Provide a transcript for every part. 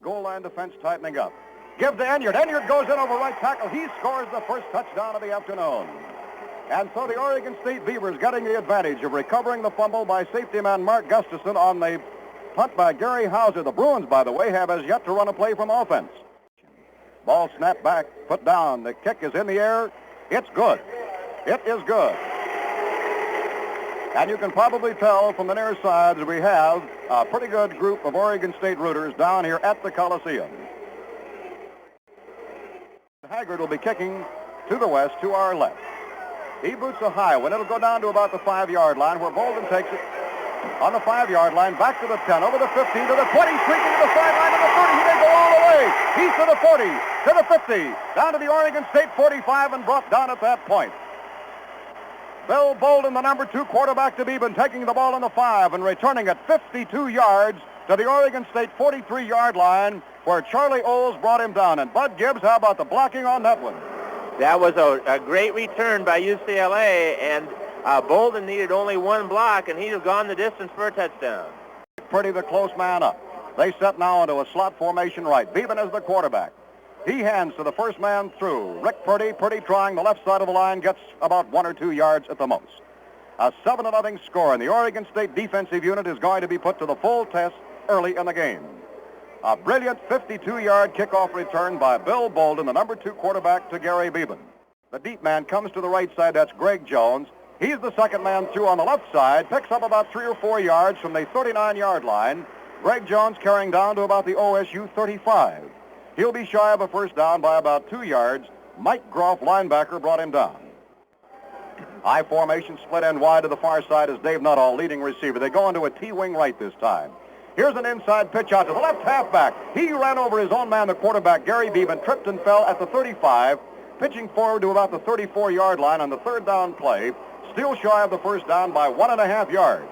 Goal line defense tightening up. Give to Enyard. Enyard goes in over right tackle. He scores the first touchdown of the afternoon. And so the Oregon State Beavers getting the advantage of recovering the fumble by safety man Mark Gustafson on the punt by Gary Hauser. The Bruins, by the way, have as yet to run a play from offense. Ball snapped back, put down. The kick is in the air. It's good. It is good. And you can probably tell from the near sides we have a pretty good group of Oregon State rooters down here at the Coliseum. Haggard will be kicking to the west, to our left. He boots a high one. It'll go down to about the 5-yard line where Bolden takes it on the 5-yard line, back to the 10, over the 15, to the 20, streaking to the sideline, to the 30. He may go all the way. He's to the 40, to the 50, down to the Oregon State 45 and brought down at that point. Bill Bolden, the number 2 quarterback to Beban, taking the ball on the 5 and returning at 52 yards to the Oregon State 43-yard line where Charlie Oles brought him down. And Bud Gibbs, how about the blocking on that one? That was a great return by UCLA, and Bolden needed only one block, and he'd have gone the distance for a touchdown. Purdy, the close man up. They set now into a slot formation right. Beban is the quarterback. He hands to the first man through. Rick Purdy. Purdy trying the left side of the line, gets about 1 or 2 yards at the most. A 7-0 score, and the Oregon State defensive unit is going to be put to the full test early in the game. A brilliant 52-yard kickoff return by Bill Bolden, the number 2 quarterback, to Gary Beban. The deep man comes to the right side. That's Greg Jones. He's the second man through on the left side, picks up about 3 or 4 yards from the 39-yard line. Greg Jones carrying down to about the OSU 35. He'll be shy of a first down by about 2 yards. Mike Groff, linebacker, brought him down. I formation split end wide to the far side is Dave Nuttall, leading receiver. They go into a T-wing right this time. Here's an inside pitch out to the left halfback. He ran over his own man, the quarterback, Gary Beban, tripped and fell at the 35, pitching forward to about the 34-yard line on the third down play, still shy of the first down by 1.5 yards.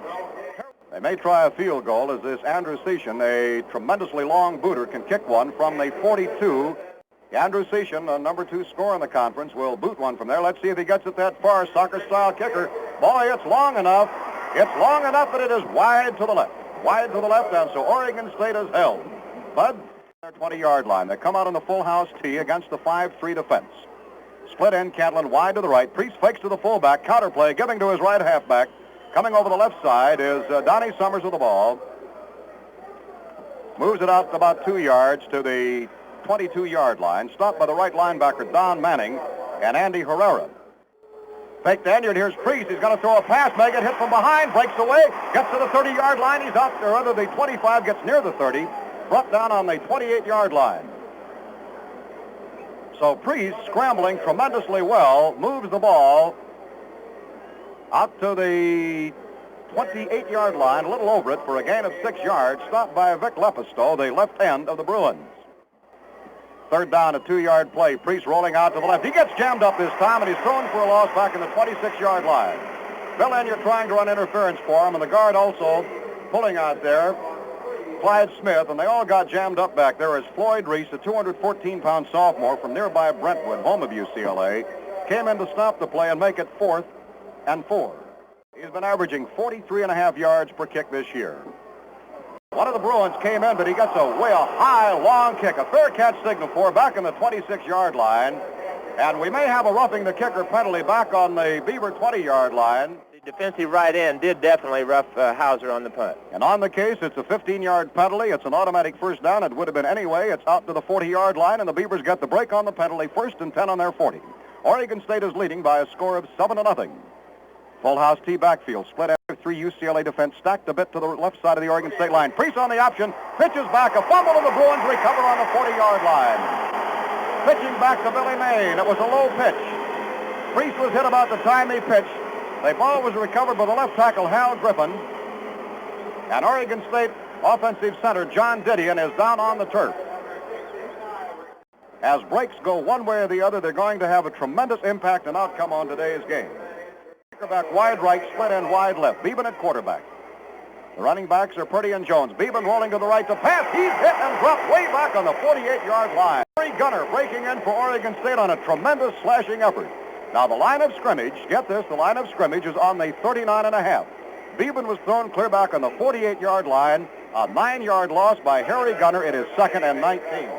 They may try a field goal as this Androsician, a tremendously long booter, can kick one from the 42. Androsician, the number 2 scorer in the conference, will boot one from there. Let's see if he gets it that far. Soccer-style kicker. Boy, it's long enough. It's long enough that it is wide to the left. Wide to the left, and so Oregon State is held. Bud, their 20-yard line. They come out on the full house tee against the 5-3 defense. Split end, Catlin wide to the right. Priest fakes to the fullback. Counterplay, giving to his right halfback. Coming over the left side is Donnie Summers with the ball. Moves it out about 2 yards to the 22-yard line. Stopped by the right linebacker, Don Manning, and Andy Herrera. Fake to Enyard. Here's Priest. He's going to throw a pass. May get hit from behind. Breaks away. Gets to the 30-yard line. He's out, or rather the 25 gets near the 30. Brought down on the 28-yard line. So Priest, scrambling tremendously well, moves the ball out to the 28-yard line, a little over it for a gain of 6 yards. Stopped by Vic Lepisto, the left end of the Bruins. Third down, a 2-yard play. Priest rolling out to the left. He gets jammed up this time, and he's thrown for a loss back in the 26-yard line. Bill Enyard trying to run interference for him, and the guard also pulling out there, Clyde Smith, and they all got jammed up back there as Floyd Reese, a 214-pound sophomore from nearby Brentwood, home of UCLA, came in to stop the play and make it 4th and 4. He's been averaging 43.5 yards per kick this year. One of the Bruins came in, but he gets a high, long kick, a fair catch signal for back in the 26-yard line. And we may have a roughing the kicker penalty back on the Beaver 20-yard line. The defensive right end did definitely rough Hauser on the punt. And on the case, it's a 15-yard penalty. It's an automatic first down. It would have been anyway. It's out to the 40-yard line, and the Beavers get the break on the penalty, 1st and 10 on their 40. Oregon State is leading by a score of 7-0. Full house T backfield, split after 3 UCLA defense, stacked a bit to the left side of the Oregon State line. Priest on the option, pitches back, a fumble, and the Bruins recover on the 40-yard line. Pitching back to Billy Main. It was a low pitch. Priest was hit about the time he pitched. The ball was recovered by the left tackle, Hal Griffin. And Oregon State offensive center, John Didion, is down on the turf. As breaks go one way or the other, they're going to have a tremendous impact and outcome on today's game. Back wide right, split end wide left. Beban at quarterback. The running backs are Purdy and Jones. Beban rolling to the right to pass. He's hit and dropped way back on the 48-yard line. Gary Gunner breaking in for Oregon State on a tremendous slashing effort. Now the line of scrimmage, get this, the line of scrimmage is on the 39.5. Beban was thrown clear back on the 48-yard line A 9-yard loss by Harry Gunner. It is 2nd and 19. In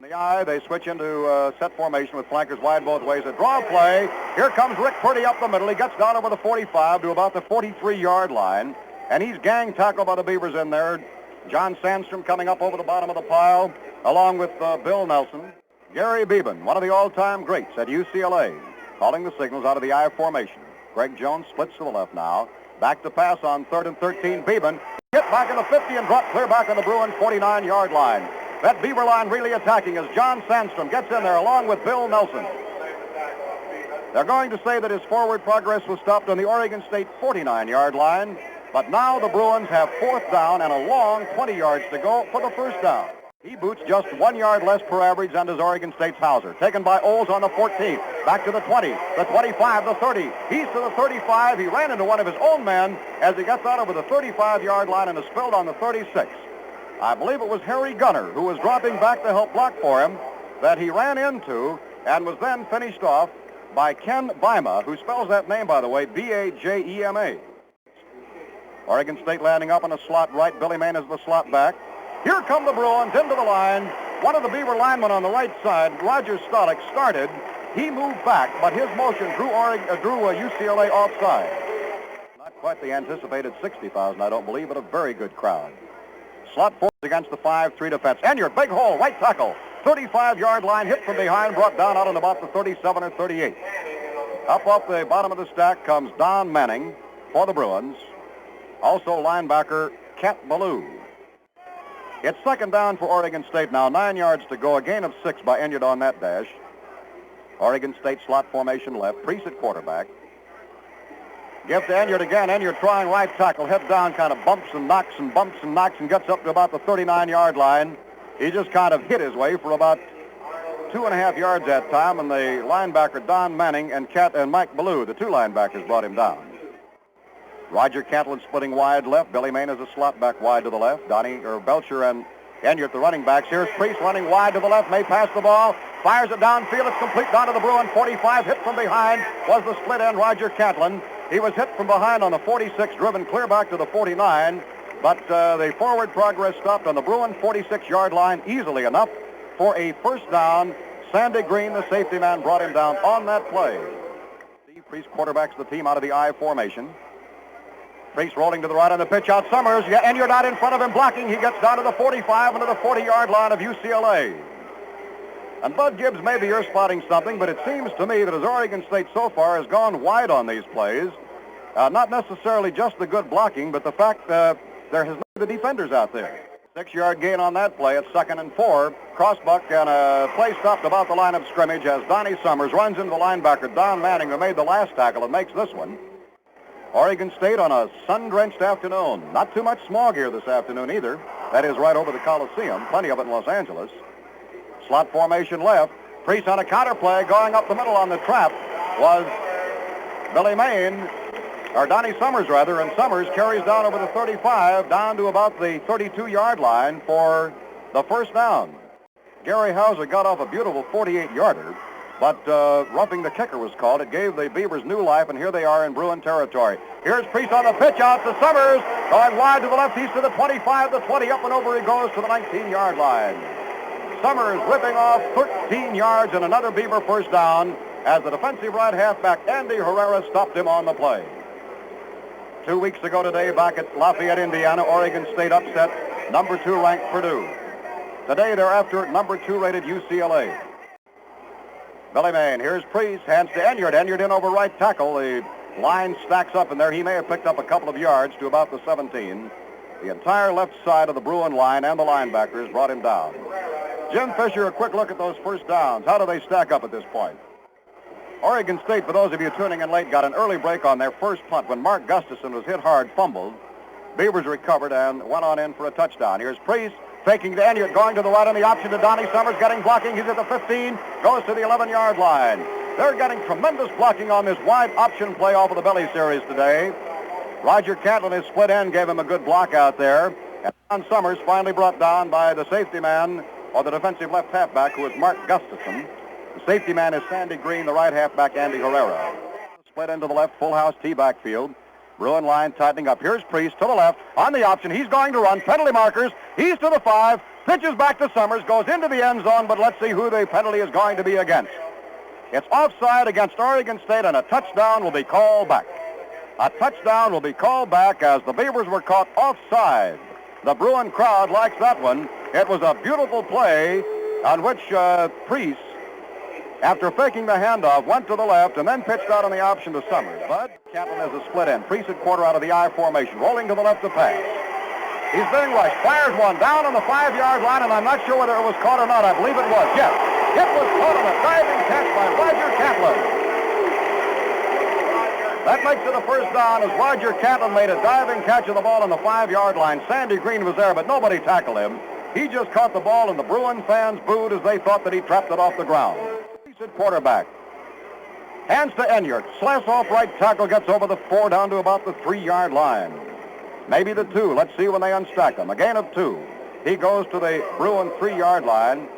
the eye, they switch into set formation with flankers wide both ways. A draw play. Here comes Rick Purdy up the middle. He gets down over the 45 to about the 43-yard line. And he's gang tackled by the Beavers in there. John Sandstrom coming up over the bottom of the pile, along with Bill Nelson. Gary Beban, one of the all-time greats at UCLA, calling the signals out of the I formation. Greg Jones splits to the left now. Back to pass on 3rd and 13. Beban hit back in the 50 and dropped clear back on the Bruins 49-yard line. That Beaver line really attacking as John Sandstrom gets in there along with Bill Nelson. They're going to say that his forward progress was stopped on the Oregon State 49-yard line, but now the Bruins have 4th down and a long 20 yards to go for the first down. He boots just 1 yard less per average than does Oregon State's Hauser. Taken by Olds on the 14th. Back to the 20, the 25, the 30. He's to the 35. He ran into one of his own men as he gets out over the 35-yard line and is spilled on the 36. I believe it was Harry Gunner, who was dropping back to help block for him, that he ran into and was then finished off by Ken Bima, who spells that name, by the way, B-A-J-E-M-A. Oregon State landing up in a slot right. Billy Main is the slot back. Here come the Bruins into the line. One of the Beaver linemen on the right side, Roger Stolick, started. He moved back, but his motion drew UCLA offside. Not quite the anticipated 60,000, I don't believe, but a very good crowd. Slot forward against the 5-3 defense. Enyart, big hole, right tackle. 35-yard line, hit from behind, brought down out on about the 37 or 38. Up off the bottom of the stack comes Don Manning for the Bruins. Also linebacker Cat Ballou. It's 2nd down for Oregon State now. 9 yards to go. A gain of 6 by Enyart on that dash. Oregon State slot formation left. Priest at quarterback. Give to Enyart again. Enyart trying right tackle. Head down, kind of bumps and knocks and bumps and knocks and gets up to about the 39-yard line. He just kind of hit his way for about 2.5 yards that time, and the linebacker Don Manning and Mike Ballou, the two linebackers, brought him down. Roger Catlin splitting wide left. Billy Main is a slot back wide to the left. Belcher and Enyart, the running backs. Here's Priest running wide to the left. May pass the ball. Fires it downfield. It's complete down to the Bruin 45. Hit from behind was the split end, Roger Catlin. He was hit from behind on the 46, driven clear back to the 49. But the forward progress stopped on the Bruin 46-yard line easily enough for a first down. Sandy Green, the safety man, brought him down on that play. Steve Priest quarterbacks the team out of the I formation. Priest rolling to the right on the pitch out. Summers, Enyart out in front of him blocking. He gets down to the 45 and to the 40-yard line of UCLA. And Bud Gibbs, maybe you're spotting something, but it seems to me that as Oregon State so far has gone wide on these plays, not necessarily just the good blocking, but the fact that there has not been the defenders out there. 6-yard gain on that play at 2nd and 4. Crossbuck and a play stopped about the line of scrimmage as Donnie Summers runs into the linebacker Don Manning, who made the last tackle and makes this one. Oregon State on a sun-drenched afternoon. Not too much smog here this afternoon either. That is right over the Coliseum. Plenty of it in Los Angeles. Slot formation left. Priest on a counter play going up the middle on the trap was Billy Main, or Donnie Summers rather, and Summers carries down over the 35 down to about the 32-yard line for the first down. Gary Hauser got off a beautiful 48-yarder. But roughing the kicker was called. It gave the Beavers new life, and here they are in Bruin territory. Here's Priest on the pitch out to Summers. Going wide to the left. He's to the 25, the 20. Up and over he goes to the 19-yard line. Summers ripping off 13 yards and another Beaver first down as the defensive right halfback Andy Herrera stopped him on the play. 2 weeks ago today, back at Lafayette, Indiana, Oregon State upset number 2 ranked Purdue. Today, they're after number 2 rated UCLA. Billy Main, here's Priest, hands to Enyart. Enyart in over right tackle. The line stacks up in there. He may have picked up a couple of yards to about the 17. The entire left side of the Bruin line and the linebackers brought him down. Jim Fisher, a quick look at those first downs. How do they stack up at this point? Oregon State, for those of you tuning in late, got an early break on their first punt when Mark Gustafson was hit hard, fumbled. Beavers recovered and went on in for a touchdown. Here's Priest. Faking to Enyart, going to the right on the option to Donnie Summers, getting blocking. He's at the 15, goes to the 11-yard line. They're getting tremendous blocking on this wide option play off of the Belly series today. Roger Catlin, his split end, gave him a good block out there. And Don Summers finally brought down by the safety man, or the defensive left halfback, who is Mark Gustafson. The safety man is Sandy Green, the right halfback, Andy Herrera. Split end to the left, full house T backfield. Bruin line tightening up. Here's Priest to the left on the option. He's going to run. Penalty markers. He's to the 5. Pitches back to Summers. Goes into the end zone, but let's see who the penalty is going to be against. It's offside against Oregon State, and a touchdown will be called back. A touchdown will be called back as the Beavers were caught offside. The Bruin crowd likes that one. It was a beautiful play on which Priest, after faking the handoff, went to the left and then pitched out on the option to Summers. But Kaplan has a split end. Priest at quarter out of the I formation, rolling to the left to pass. He's being rushed. Fires one down on the 5-yard line, and I'm not sure whether it was caught or not. I believe it was. Yes, it was caught on a diving catch by Roger Kaplan. That makes it a first down as Roger Kaplan made a diving catch of the ball on the 5-yard line. Sandy Green was there, but nobody tackled him. He just caught the ball, and the Bruin fans booed as they thought that he trapped it off the ground. He's at quarterback. Hands to Enyart. Slash off right tackle, gets over the 4 down to about the 3-yard line. Maybe the 2. Let's see when they unstack him. A gain of 2. He goes to the Bruin 3-yard line.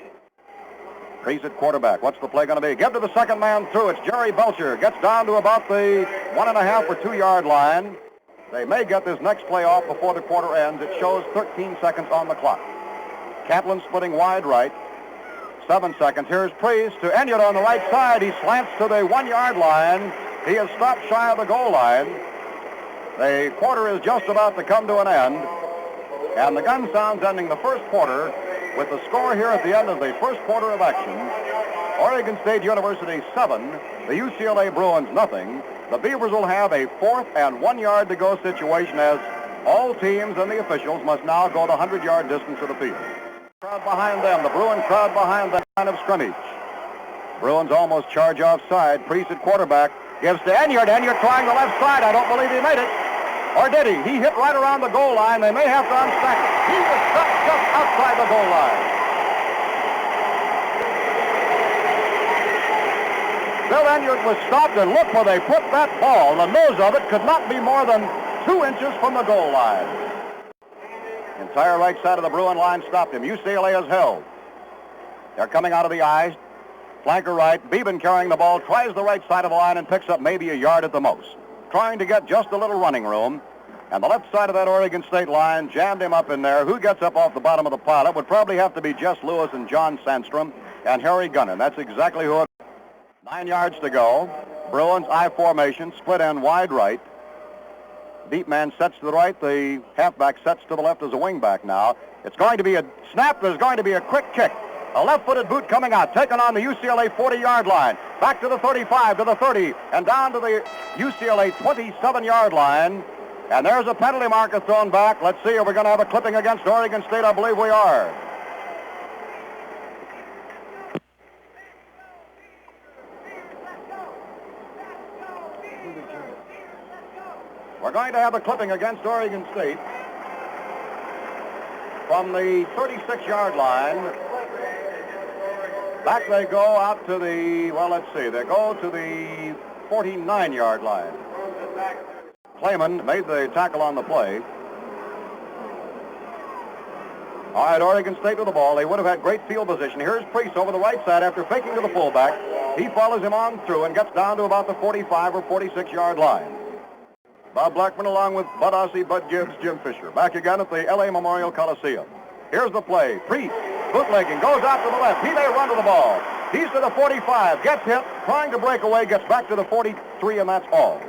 Priest at quarterback. What's the play going to be? Give to the second man through. It's Jerry Belcher. Gets down to about the 1.5 or 2-yard line. They may get this next play off before the quarter ends. It shows 13 seconds on the clock. Kaplan splitting wide right. 7 seconds. Here's Priest to Enyart on the right side. He slants to the 1-yard line. He has stopped shy of the goal line. The quarter is just about to come to an end. And the gun sounds ending the first quarter with the score here at the end of the first quarter of action. Oregon State University 7, the UCLA Bruins nothing. The Beavers will have a 4th and 1 yard to go situation as all teams and the officials must now go the 100-yard distance of the field. Crowd behind them, the Bruin crowd behind the line of scrimmage. Bruins almost charge offside. Priest at quarterback gives to Enyart. Enyart trying the left side. I don't believe he made it. Or did he? He hit right around the goal line. They may have to unstack it. He was stopped just outside the goal line. Bill Enyart was stopped, and look where they put that ball. The nose of it could not be more than 2 inches from the goal line. Entire right side of the Bruin line stopped him. UCLA is held. They're coming out of the I. Flanker right. Beban carrying the ball, tries the right side of the line and picks up maybe a yard at the most. Trying to get just a little running room. And the left side of that Oregon State line jammed him up in there. Who gets up off the bottom of the pile? It would probably have to be Jess Lewis and John Sandstrom and Harry Gunnan. That's exactly who it is. 9 yards to go. Bruins I formation, split end wide right. Deep man sets to the right. The halfback sets to the left as a wingback now. It's going to be a snap. There's going to be a quick kick. A left-footed boot coming out, taken on the UCLA 40-yard line. Back to the 35, to the 30, and down to the UCLA 27-yard line. And there's a penalty marker thrown back. Let's see if we're going to have a clipping against Oregon State. I believe we are. We're going to have a clipping against Oregon State from the 36-yard line. Back they go out to the, well, let's see, they go to the 49-yard line. Clayman made the tackle on the play. All right, Oregon State with the ball. They would have had great field position. Here's Priest over the right side after faking to the fullback. He follows him on through and gets down to about the 45 or 46-yard line. Bob Blackburn along with Bud Ossie, Bud Gibbs, Jim Fisher. Back again at the L.A. Memorial Coliseum. Here's the play. Priest, bootlegging, goes out to the left. He may run to the ball. He's to the 45, gets hit, trying to break away, gets back to the 43, and that's all.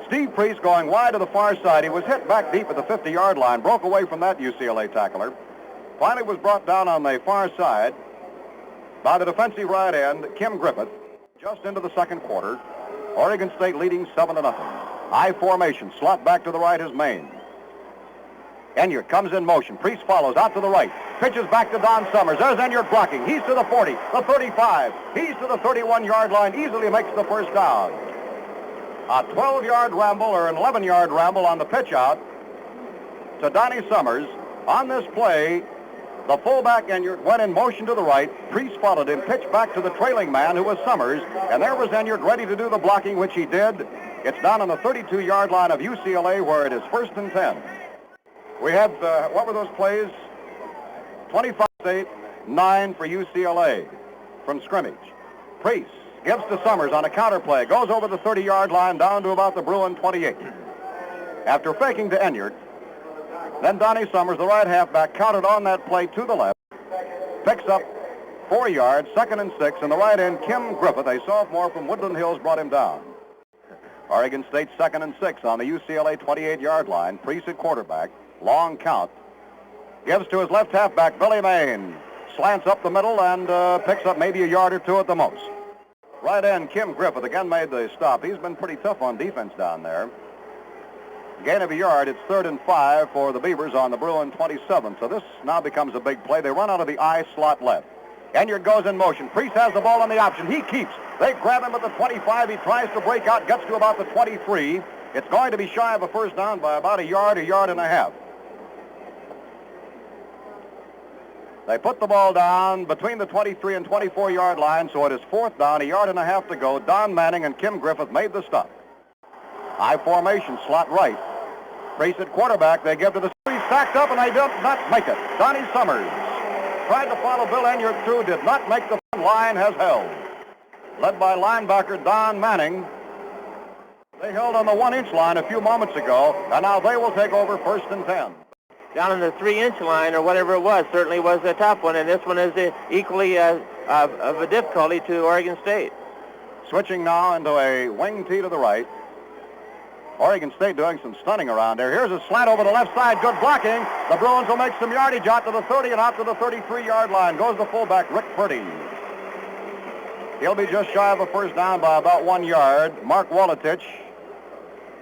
Steve Priest going wide to the far side. He was hit back deep at the 50-yard line, broke away from that UCLA tackler. Finally was brought down on the far side by the defensive right end, Kim Griffith, just into the second quarter. Oregon State leading 7-0. I formation, slot back to the right is Maine. Enyart comes in motion. Priest follows out to the right. Pitches back to Don Summers. There's Enyart blocking. He's to the 40, the 35. He's to the 31-yard line. Easily makes the first down. A 12-yard ramble or an 11-yard ramble on the pitch out to Donnie Summers. On this play, the fullback Enyart went in motion to the right. Priest followed him, pitched back to the trailing man who was Summers. And there was Enyart ready to do the blocking, which he did. It's down on the 32-yard line of UCLA where it is 1st and 10. We had, what were those plays? 25 State, 9 for UCLA from scrimmage. Priest Gives to Summers on a counter play. Goes over the 30-yard line down to about the Bruin 28. After faking to Enyart, then Donnie Summers, the right halfback, countered on that play to the left. Picks up 4 yards, 2nd and 6, and the right end, Kim Griffith, a sophomore from Woodland Hills, brought him down. Oregon State 2nd and 6 on the UCLA 28-yard line. Priest at quarterback. Long count. Gives to his left halfback, Billy Main. Slants up the middle and picks up maybe a yard or two at the most. Right end, Kim Griffith again made the stop. He's been pretty tough on defense down there. Gain of a yard. It's 3rd and 5 for the Beavers on the Bruin 27. So this now becomes a big play. They run out of the I slot left. Enyart goes in motion. Priest has the ball on the option. He keeps. They grab him at the 25. He tries to break out. Gets to about the 23. It's going to be shy of a first down by about a yard and a half. They put the ball down between the 23 and 24-yard line, so it is 4th down, a yard and a half to go. Don Manning and Kim Griffith made the stop. I formation, slot right. Priest at quarterback. They give to the three, sacked up, and they did not make it. Donnie Summers tried to follow Bill Enyart through, did not make the front line, has held. Led by linebacker Don Manning. They held on the 1-inch line a few moments ago, and now they will take over 1st and 10. Down on the 3-inch line or whatever it was certainly was a tough one, and this one is equally of a difficulty to Oregon State. Switching now into a wing tee to the right. Oregon State doing some stunning around there. Here's a slant over the left side. Good blocking. The Bruins will make some yardage out to the 30 and out to the 33-yard line. Goes the fullback, Rick Purdy. He'll be just shy of a first down by about 1 yard. Mark Waletich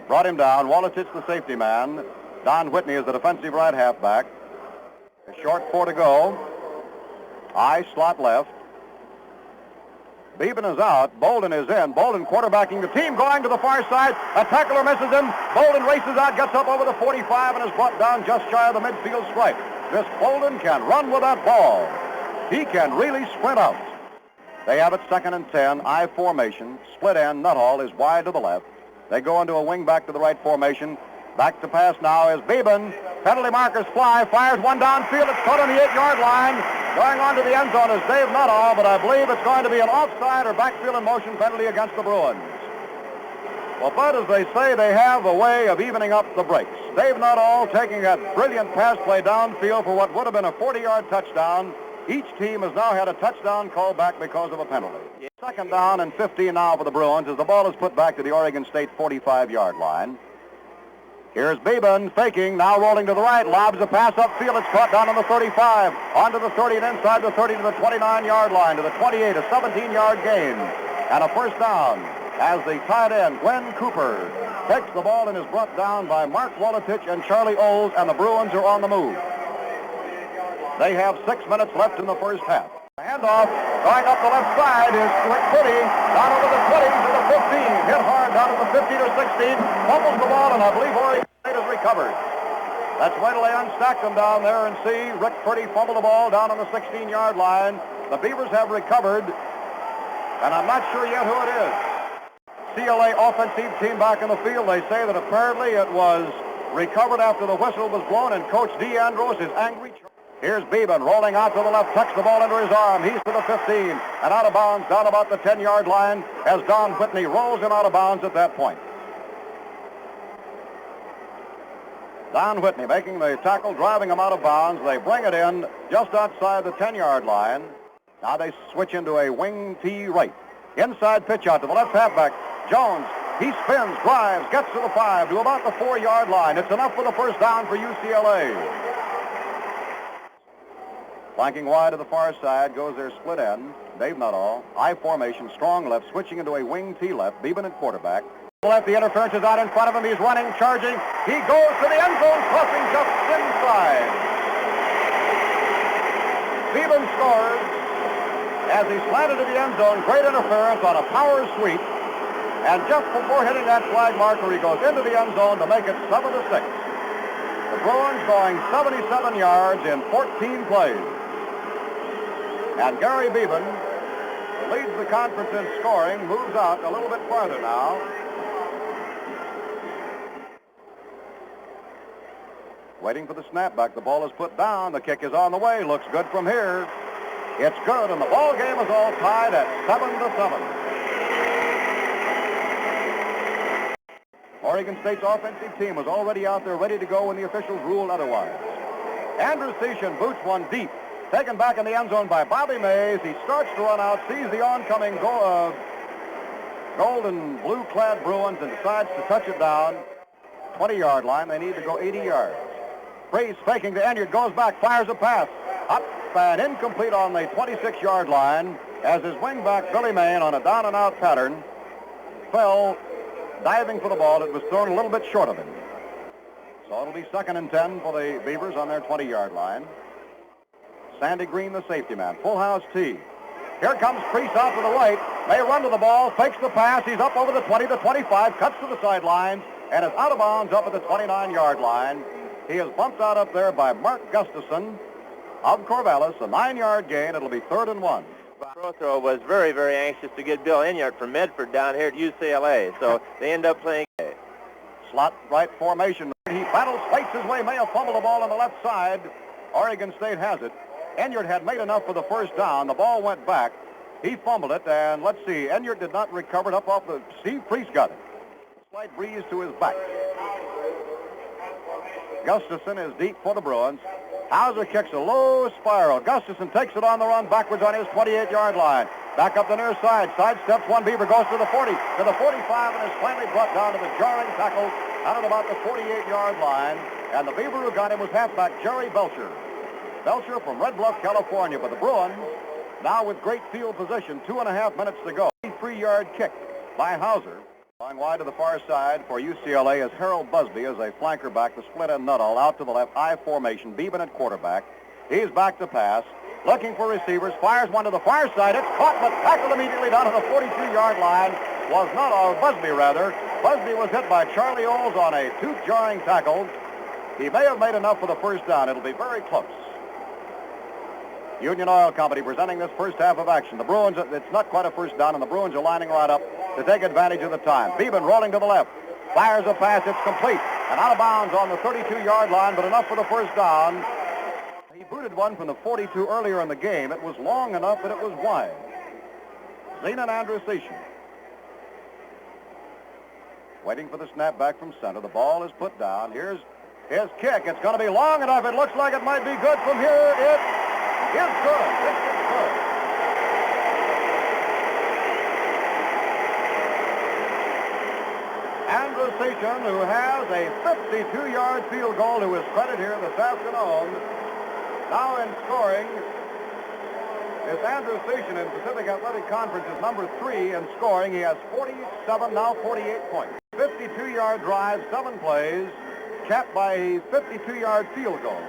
brought him down. Waletich, the safety man. Don Whitney is the defensive right halfback. A short 4 to go. I slot left. Beban is out. Bolden is in. Bolden quarterbacking the team, going to the far side. A tackler misses him. Bolden races out, gets up over the 45, and is brought down just shy of the midfield stripe. This Bolden can run with that ball. He can really sprint out. They have it 2nd and 10. I formation. Split end. Nuttall is wide to the left. They go into a wing back to the right formation. Back to pass now is Beban. Penalty markers fly. Fires one downfield. It's caught on the 8-yard line. Going on to the end zone is Dave Nuttall, but I believe it's going to be an offside or backfield in motion penalty against the Bruins. Well, but as they say, they have a way of evening up the breaks. Dave Nuttall taking that brilliant pass play downfield for what would have been a 40-yard touchdown. Each team has now had a touchdown called back because of a penalty. 2nd down and 15 now for the Bruins as the ball is put back to the Oregon State 45-yard line. Here's Beban faking, now rolling to the right, lobs a pass upfield. It's caught down on the 35, onto the 30 and inside the 30 to the 29-yard line, to the 28, a 17-yard gain, and a first down as the tight end, Glenn Cooper, takes the ball and is brought down by Mark Waletich and Charlie Oles, and the Bruins are on the move. They have 6 minutes left in the first half. Handoff, going up the left side is Rick Purdy, down over the 20 to the 15, hit hard down to the 15 or 16, fumbles the ball, and I believe Oregon State has recovered. Let's wait till they unstack them down there and see Rick Purdy fumble the ball down on the 16-yard line. The Beavers have recovered, and I'm not sure yet who it is. CLA offensive team back in the field. They say that apparently it was recovered after the whistle was blown, and Coach Dee Andros is angry. Here's Beban rolling out to the left, tucks the ball under his arm. He's to the 15 and out of bounds down about the 10-yard line as Don Whitney rolls him out of bounds at that point. Don Whitney making the tackle, driving him out of bounds. They bring it in just outside the 10-yard line. Now they switch into a wing T right. Inside pitch out to the left halfback. Jones, he spins, drives, gets to the 5 to about the 4-yard line. It's enough for the first down for UCLA. Flanking wide to the far side goes their split end. Dave Nuttall. I formation, strong left, switching into a wing T left. Beban at quarterback. Left, the interference is out in front of him. He's running, charging. He goes to the end zone, crossing just inside. Beban scores as he slanted to the end zone. Great interference on a power sweep. And just before hitting that flag marker, he goes into the end zone to make it 7-6. The Bruins going 77 yards in 14 plays. And Gary Beban leads the conference in scoring, moves out a little bit farther now. Waiting for the snapback. The ball is put down. The kick is on the way. Looks good from here. It's good, and the ball game is all tied at 7-7. Oregon State's offensive team was already out there ready to go when the officials ruled otherwise. Andrew Cian boots one deep. Taken back in the end zone by Bobby Mays. He starts to run out, sees the oncoming gold and blue-clad Bruins and decides to touch it down. 20-yard line. They need to go 80 yards. Freeze faking to Enyart, goes back, fires a pass. Up and incomplete on the 26-yard line as his wingback, Billy Main, on a down-and-out pattern, fell diving for the ball. It was thrown a little bit short of him. So it'll be 2nd and 10 for the Beavers on their 20-yard line. Sandy Green, the safety man. Full house tee. Here comes Priest out to the right. May run to the ball, fakes the pass. He's up over the 20, the 25, cuts to the sidelines, and is out of bounds up at the 29-yard line. He is bumped out up there by Mark Gustafson of Corvallis. A 9-yard gain. It'll be 3rd and 1. Prothro was very, very anxious to get Bill Enyart from Medford down here at UCLA, so they end up playing slot right formation. He battles, fights his way, may have fumbled the ball on the left side. Oregon State has it. Enyart had made enough for the first down. The ball went back. He fumbled it, and let's see, Enyart did not recover it up off the... Steve Priest got it. Slight breeze to his back. Gustafson is deep for the Bruins. Hauser kicks a low spiral. Gustafson takes it on the run backwards on his 28-yard line. Back up the near side. Sidesteps one. Beaver goes to the 40, to the 45, and is finally brought down to the jarring tackle out at about the 48-yard line. And the Beaver who got him was halfback Jerry Belcher. Belcher from Red Bluff, California. But the Bruins, now with great field position, 2.5 minutes to go. 3-yard kick by Hauser. Going wide to the far side for UCLA is Harold Busby as a flanker back. The split end Nuttall out to the left. I formation. Beban at quarterback. He's back to pass. Looking for receivers. Fires one to the far side. It's caught but tackled immediately down to the 42-yard line. Was Nuttall, Busby rather. Busby was hit by Charlie Olds on a tooth-jarring tackle. He may have made enough for the first down. It'll be very close. Union Oil Company presenting this first half of action. The Bruins, it's not quite a first down, and the Bruins are lining right up to take advantage of the time. Beban rolling to the left. Fires a pass. It's complete. And out of bounds on the 32-yard line, but enough for the first down. He booted one from the 42 earlier in the game. It was long enough that it was wide. Zenon Andrusician waiting for the snap back from center. The ball is put down. Here's his kick. It's going to be long enough. It looks like it might be good from here. It is good. It's good. Andrusician, who has a 52-yard field goal to his credit here this afternoon. Now in scoring is Andrusician in Pacific Athletic Conference is number 3 in scoring. He has 47, now 48 points. 52-yard drive, 7 plays, capped by a 52-yard field goal.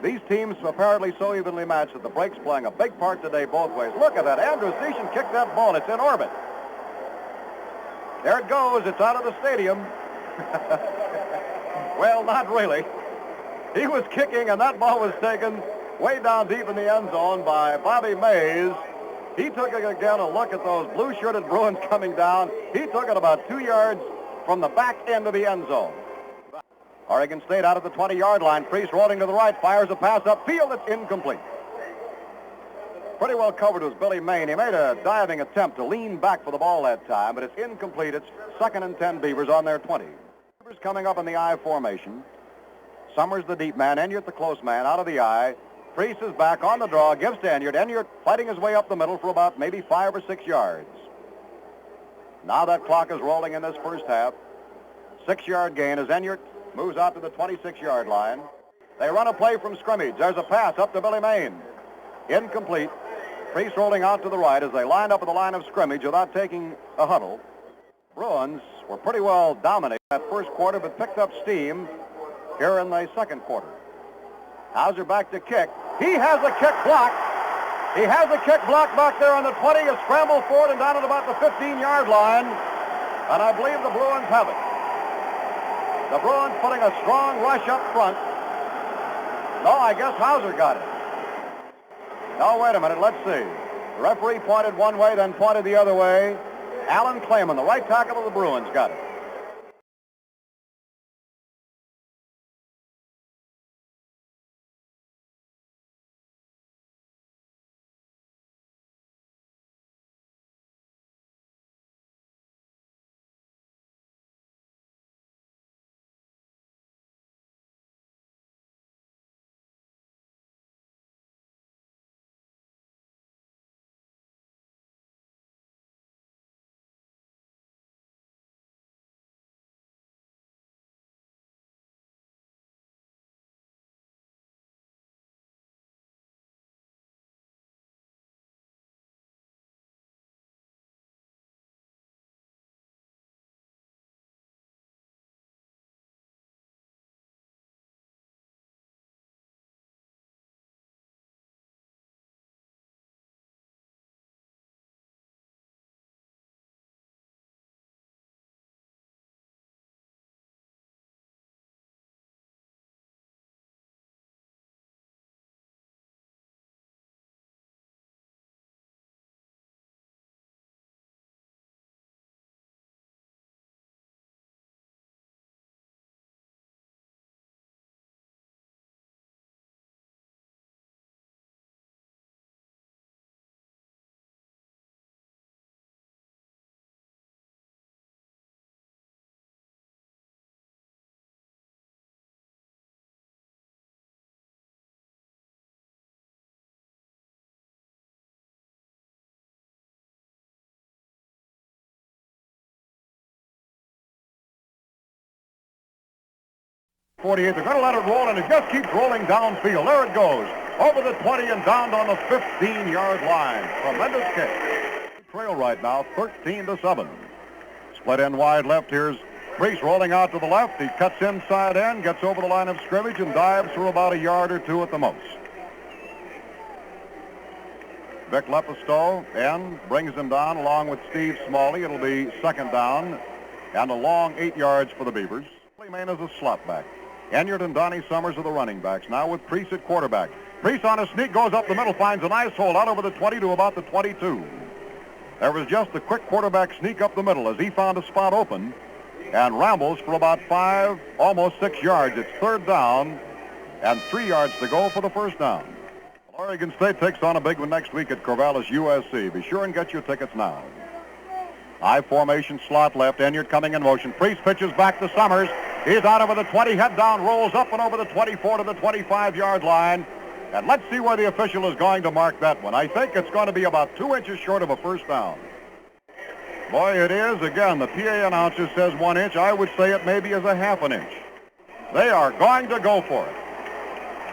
These teams apparently so evenly matched that the break's playing a big part today both ways. Look at that. Andrusician kicked that ball. It's in orbit. There it goes. It's out of the stadium. Well, not really. He was kicking, and that ball was taken way down deep in the end zone by Bobby Mays. He took it again, a look at those blue-shirted Bruins coming down. He took it about 2 yards from the back end of the end zone. Oregon State out at the 20-yard line. Priest rolling to the right, fires a pass upfield. It's incomplete. Pretty well covered was Billy Main. He made a diving attempt to lean back for the ball that time, but it's incomplete. It's 2nd and 10 Beavers on their 20. Beavers coming up in the I formation. Summers the deep man, Enyart the close man out of the I. Priest is back on the draw, gives to Enyart. Enyart fighting his way up the middle for about maybe 5 or 6 yards. Now that clock is rolling in this first half. 6-yard gain as Enyart moves out to the 26-yard line. They run a play from scrimmage. There's a pass up to Billy Main. Incomplete. Priest rolling out to the right as they line up at the line of scrimmage without taking a huddle. Bruins were pretty well dominating that first quarter, but picked up steam here in the second quarter. Hauser back to kick. He has a kick block. He has a kick block back there on the 20. A scramble forward and down at about the 15-yard line. And I believe the Bruins have it. The Bruins putting a strong rush up front. No, I guess Hauser got it. No, wait a minute. Let's see. The referee pointed one way, then pointed the other way. Alan Clayman, the right tackle of the Bruins, got it. 48. They're going to let it roll, and it just keeps rolling downfield. There it goes. Over the 20 and down on the 15-yard line. Tremendous kick. Trail right now, 13-7. Split end wide left. Here's Priest rolling out to the left. He cuts inside end, gets over the line of scrimmage, and dives for about a yard or two at the most. Vic Lepisto and brings him down along with Steve Smalley. It'll be second down and a long 8 yards for the Beavers. Main is a slot back. Enyart and Donnie Summers are the running backs. Now with Priest at quarterback. Priest on a sneak, goes up the middle, finds a nice hole out over the 20 to about the 22. There was just a quick quarterback sneak up the middle as he found a spot open and rambles for about 5, almost 6 yards. It's third down and 3 yards to go for the first down. Oregon State takes on a big one next week at Corvallis, USC. Be sure and get your tickets now. I formation slot left. Enyart coming in motion. Priest pitches back to Summers. He's out over the 20, head down, rolls up and over the 24 to the 25-yard line. And let's see where the official is going to mark that one. I think it's going to be about 2 inches short of a first down. Boy, it is. Again, the PA announcer says 1 inch. I would say it maybe is a half an inch. They are going to go for it.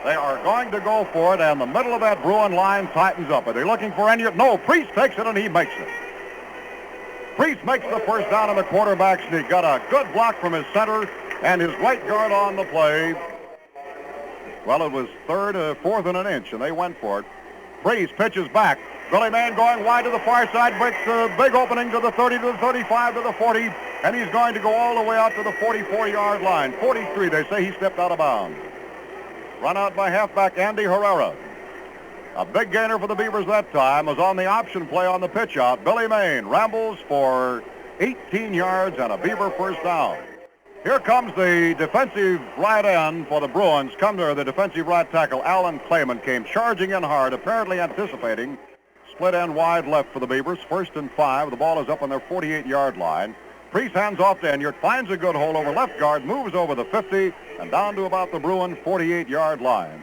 They are going to go for it, and the middle of that Bruin line tightens up. Are they looking for Enyart? No, Priest takes it, and he makes it. Priest makes the first down on the quarterback sneak. Got a good block from his center and his right guard on the play. Well, it was fourth and an inch, and they went for it. Priest pitches back. Billy Mann going wide to the far side, breaks the big opening to the 30, to the 35, to the 40, and he's going to go all the way out to the 44-yard line. 43, they say he stepped out of bounds. Run out by halfback Andy Herrera. A big gainer for the Beavers that time was on the option play on the pitch out. Billy Mann rambles for 18 yards and a Beaver first down. Here comes the defensive right end for the Bruins. The defensive right tackle, Alan Clayman, came charging in hard, apparently anticipating split end wide left for the Beavers. 1st and 5. The ball is up on their 48-yard line. Priest hands off to Enyart, finds a good hole over left guard, moves over the 50 and down to about the Bruin 48-yard line.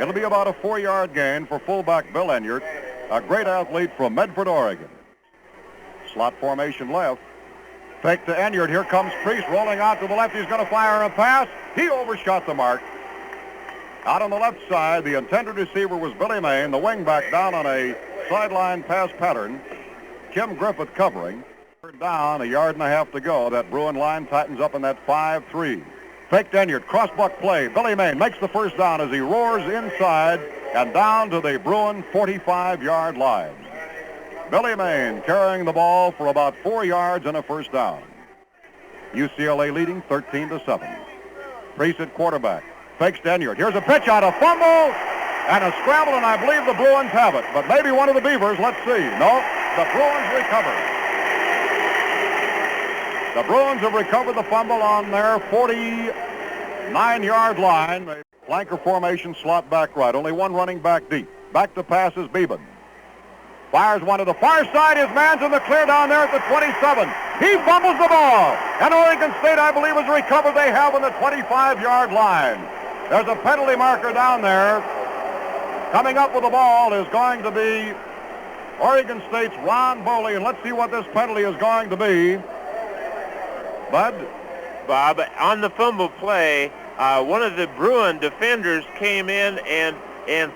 It'll be about a 4-yard gain for fullback Bill Enyart, a great athlete from Medford, Oregon. Slot formation left. Fake to Enyart. Here comes Priest rolling out to the left. He's going to fire a pass. He overshot the mark. Out on the left side, the intended receiver was Billy Mann, the wingback down on a sideline pass pattern. Kim Griffith covering. Third down, a yard and a half to go. That Bruin line tightens up in that 5-3. Fake to Enyart, crossbuck play. Billy Mann makes the first down as he roars inside and down to the Bruin 45-yard line. Billy Mann carrying the ball for about 4 yards and a first down. UCLA leading 13-7. Priest at quarterback. Fakes to Enyart. Here's a pitch out, a fumble, and a scramble, and I believe the Bruins have it. But maybe one of the Beavers, let's see. No, the Bruins recover. The Bruins have recovered the fumble on their 49-yard line. Flanker formation, slot back right. Only one running back deep. Back to pass is Beban. Fires one to the far side. His man's in the clear down there at the 27. He fumbles the ball. And Oregon State, I believe, has recovered. They have on the 25-yard line. There's a penalty marker down there. Coming up with the ball is going to be Oregon State's Ron Boley. And let's see what this penalty is going to be. Bud? Bob, on the fumble play, one of the Bruin defenders came in and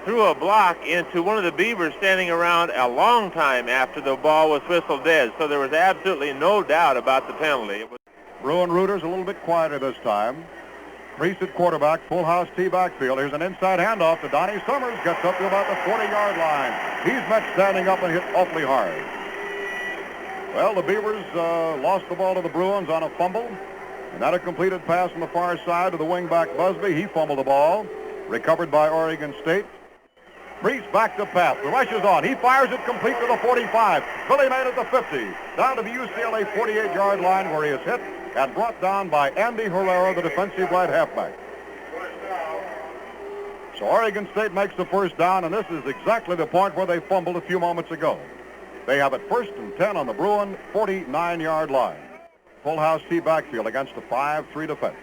threw a block into one of the Beavers standing around a long time after the ball was whistled dead. So there was absolutely no doubt about the penalty. Bruin rooters a little bit quieter this time. Priest at quarterback, full house T backfield. Here's an inside handoff to Donnie Summers. Gets up to about the 40-yard line. He's met standing up and hit awfully hard. Well, the Beavers lost the ball to the Bruins on a fumble. And that a completed pass on the far side to the wingback Busby. He fumbled the ball. Recovered by Oregon State. Priest back to pass. The rush is on. He fires it complete to the 45. Billy Mann at the 50. Down to the UCLA 48-yard line where he is hit and brought down by Andy Herrera, the defensive right halfback. So Oregon State makes the first down, and this is exactly the point where they fumbled a few moments ago. They have it 1st and 10 on the Bruin 49-yard line. Full house T backfield against a 5-3 defense.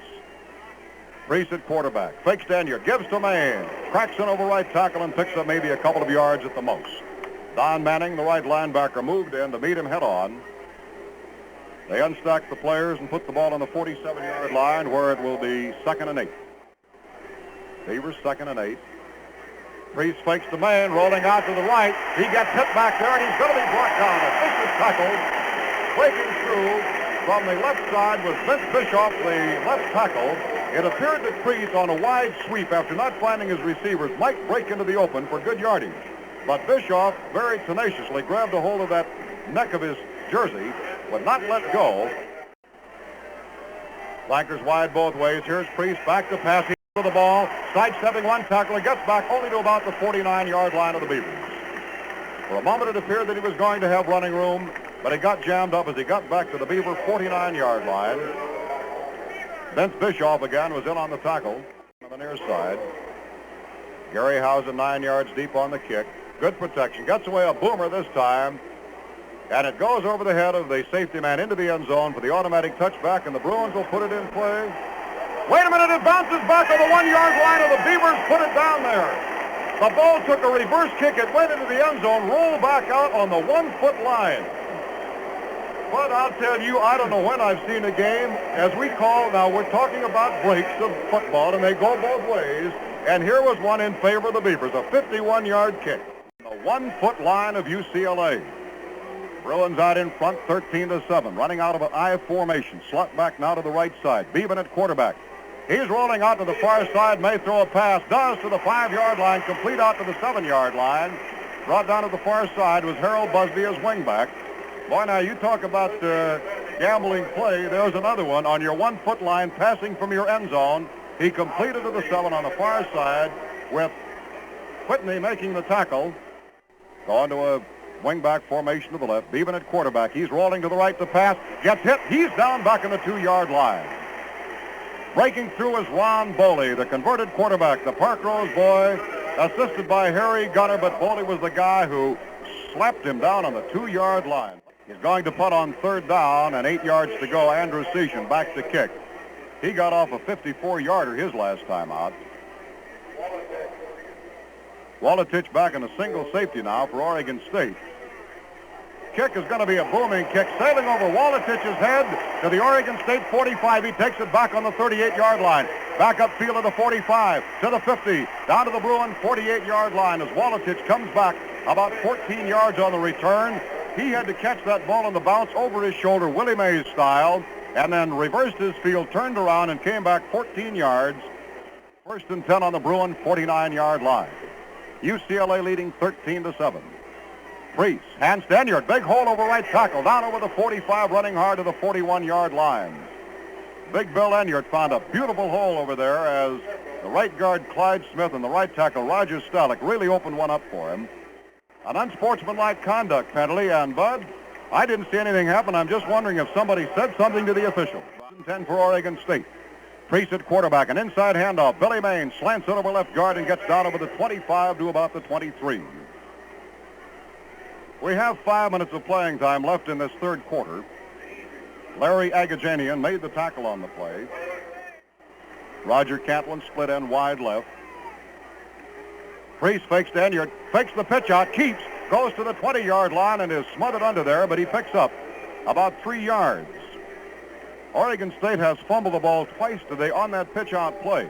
Priest at quarterback. Fakes to Enyart. Gives to Mann. Cracks in over right tackle and picks up maybe a couple of yards at the most. Don Manning, the right linebacker, moved in to meet him head on. They unstack the players and put the ball on the 47-yard line where it will be 2nd and 8. Beavers 2nd and 8. Priest fakes the man, rolling out to the right. He gets hit back there, and he's going to be brought down. A vicious tackle, breaking through from the left side was Vince Bischoff, the left tackle. It appeared that Priest, on a wide sweep after not finding his receivers, might break into the open for good yardage. But Bischoff very tenaciously grabbed a hold of that neck of his jersey, would not let go. Flankers wide both ways. Here's Priest back to pass. He to the ball, sidestepping one tackle. He gets back only to about the 49-yard line of the Beavers. For a moment it appeared that he was going to have running room, but he got jammed up as he got back to the Beaver 49-yard line. Vince Bischoff again was in on the tackle on the near side. Gary Housen 9 yards deep on the kick. Good protection. Gets away a boomer this time. And it goes over the head of the safety man into the end zone for the automatic touchback, and the Bruins will put it in play. Wait a minute, it bounces back on the 1-yard line of the Beavers, put it down there. The ball took a reverse kick, it went into the end zone, rolled back out on the 1-foot line. But I'll tell you, I don't know when I've seen a game, as we call, now we're talking about breaks of football, and they go both ways, and here was one in favor of the Beavers, a 51-yard kick. The 1-foot line of UCLA. Bruins out in front, 13-7, running out of an I formation. Slot back now to the right side. Beban at quarterback. He's rolling out to the far side, may throw a pass, does to the 5-yard line, complete out to the 7-yard line. Brought down to the far side was Harold Busby as wingback. Boy, now you talk about gambling play. There's another one on your 1-foot line, passing from your end zone. He completed to the 7 on the far side with Whitney making the tackle. Going to a wingback formation to the left. Beban at quarterback. He's rolling to the right to pass. Gets hit. He's down back in the 2-yard line. Breaking through is Ron Boley, the converted quarterback, the Park Rose boy, assisted by Harry Gunner, but Boley was the guy who slapped him down on the 2-yard line. He's going to punt on 3rd down and 8 yards to go. Andrew Session back to kick. He got off a 54-yarder his last time out. Walatich back in a single safety now for Oregon State. Kick is going to be a booming kick, sailing over Walatich's head to the Oregon State 45. He takes it back on the 38-yard line. Back upfield of the 45 to the 50, down to the Bruin 48-yard line as Walatich comes back about 14 yards on the return. He had to catch that ball on the bounce over his shoulder, Willie Mays style, and then reversed his field, turned around, and came back 14 yards. 1st and 10 on the Bruin 49-yard line. UCLA leading 13-7. Priest, hands to Enyart, big hole over right tackle, down over the 45, running hard to the 41-yard line. Big Bill Enyart found a beautiful hole over there as the right guard Clyde Smith and the right tackle Roger Stalick really opened one up for him. An unsportsmanlike conduct penalty, and Bud, I didn't see anything happen. I'm just wondering if somebody said something to the official. 10 for Oregon State. Priest at quarterback, an inside handoff. Billy Main slants it over left guard and gets down over the 25 to about the 23. We have 5 minutes of playing time left in this 3rd quarter. Larry Agajanian made the tackle on the play. Roger Cantlin split end wide left. Priest fakes to Enyart, fakes the pitch out, keeps, goes to the 20-yard line and is smothered under there, but he picks up about 3 yards. Oregon State has fumbled the ball twice today on that pitch out play.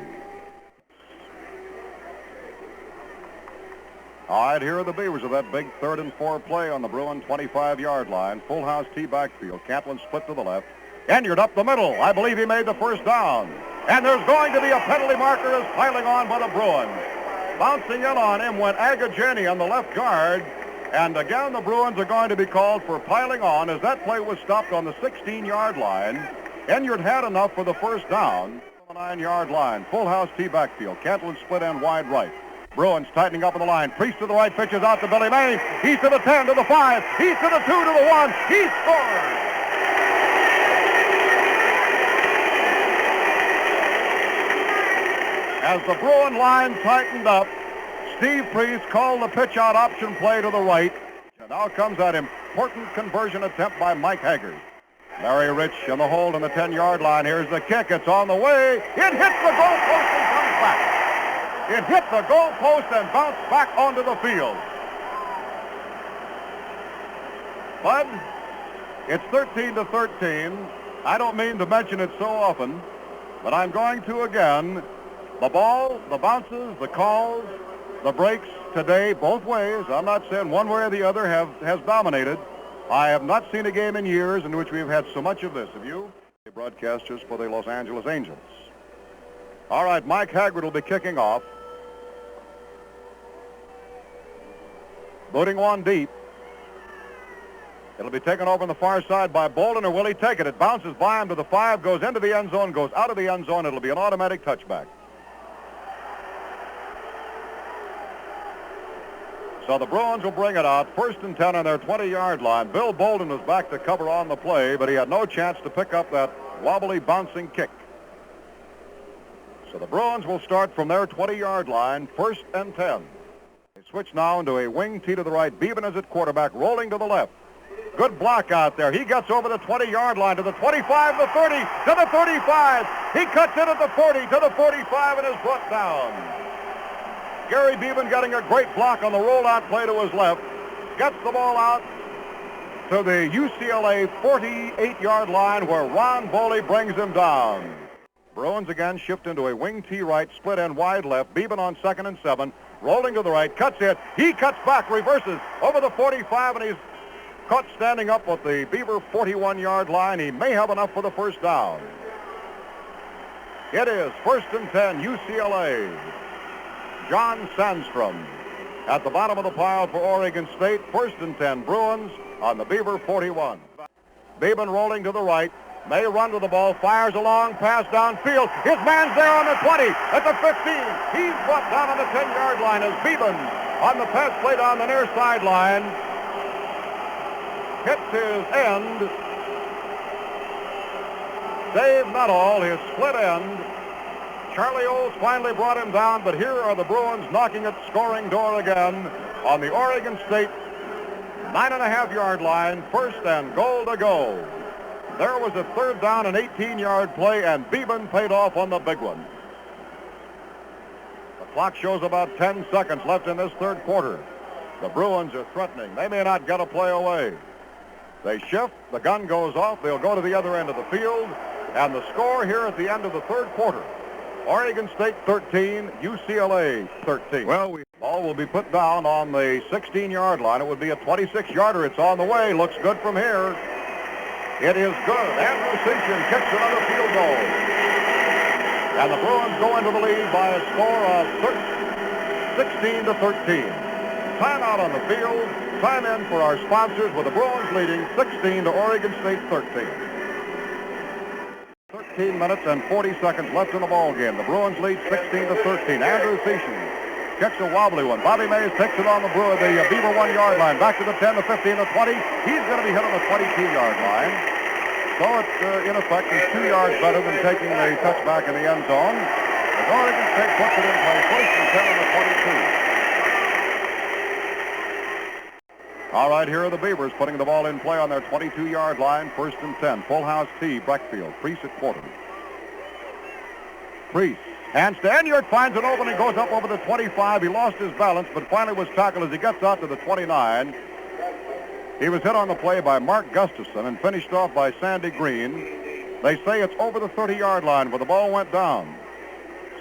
All right, here are the Beavers of that big 3rd and 4 play on the Bruin 25-yard line. Full house T backfield. Cantlin split to the left. Enyart up the middle. I believe he made the 1st down. And there's going to be a penalty marker as piling on by the Bruins. Bouncing in on him went Agajanian, the left guard. And again, the Bruins are going to be called for piling on as that play was stopped on the 16-yard line. Enyart had enough for the 1st down. On the 9-yard line. Full house T backfield. Cantlin split end wide right. Bruins tightening up in the line. Priest to the right, pitches out to Billy May. He's to the 10, to the 5. He's to the 2, to the 1. He scores! As the Bruin line tightened up, Steve Priest called the pitch-out option play to the right. And now comes that important conversion attempt by Mike Haggard. Larry Rich in the hold on the 10-yard line. Here's the kick. It's on the way. It hits the goalpost and comes back. It hit the goalpost and bounced back onto the field. Bud, It's 13-13. I don't mean to mention it so often, but I'm going to again. The ball, the bounces, the calls, the breaks today, both ways. I'm not saying one way or the other has dominated. I have not seen a game in years in which we've had so much of this. Have you? Broadcasters for the Los Angeles Angels. All right, Mike Haggard will be kicking off. Booting one deep. It'll be taken over on the far side by Bolden, or will he take it? It bounces by him to the 5, goes into the end zone, goes out of the end zone. It'll be an automatic touchback. So the Bruins will bring it out, 1st and 10 on their 20-yard line. Bill Bolden was back to cover on the play, but he had no chance to pick up that wobbly, bouncing kick. So the Bruins will start from their 20-yard line, 1st and 10. They switch now into a wing tee to the right. Beban is at quarterback, rolling to the left. Good block out there. He gets over the 20-yard line to the 25, the 30, to the 35. He cuts in at the 40, to the 45, and is brought down. Gary Beban getting a great block on the rollout play to his left. Gets the ball out to the UCLA 48-yard line where Ron Boley brings him down. Bruins again shift into a wing T right, split end wide left. Beban on 2nd and 7. Rolling to the right, cuts it. He cuts back, reverses over the 45, and he's caught standing up with the Beaver 41-yard line. He may have enough for the first down. It is 1st and 10, UCLA. John Sandstrom at the bottom of the pile for Oregon State. 1st and 10, Bruins on the Beaver 41. Beban rolling to the right, may run to the ball, fires a long pass downfield. His man's there on the 20, at the 15. He's brought down on the 10-yard line as Beban on the pass play down the near sideline hits his end. Dave Nuttall, his split end. Charlie Olds finally brought him down, but here are the Bruins knocking at scoring door again on the Oregon State 9.5-yard line, 1st and goal to go. There was a 3rd down and 18-yard play, and Beban paid off on the big one. The clock shows about 10 seconds left in this 3rd quarter. The Bruins are threatening. They may not get a play away. They shift, the gun goes off, they'll go to the other end of the field, and the score here at the end of the 3rd quarter. Oregon State 13, UCLA 13. Well, ball will be put down on the 16-yard line. It would be a 26-yarder. It's on the way. Looks good from here. It is good. Andrew kicks another field goal. And the Bruins go into the lead by a score of 16-13. Timeout on the field. Time in for our sponsors with the Bruins leading 16 to Oregon State 13. 13 minutes and 40 seconds left in the ball game. The Bruins lead 16-13. Andrew kicks a wobbly one. Bobby Mays takes it on the Beaver 1-yard line. Back to the 10, the 15, the 20. He's going to be hit on the 22-yard line. So it's, in effect, is 2 yards better than taking the touchback in the end zone. As Oregon State puts it in play, 1st and 10 on the 22. All right, here are the Beavers putting the ball in play on their 22-yard line, 1st and 10. Full house tee, Breckfield. Priest at quarter. Priest hands to Enyart, finds an opening, goes up over the 25. He lost his balance, but finally was tackled as he gets out to the 29. He was hit on the play by Mark Gustafson and finished off by Sandy Green. They say it's over the 30-yard line where the ball went down.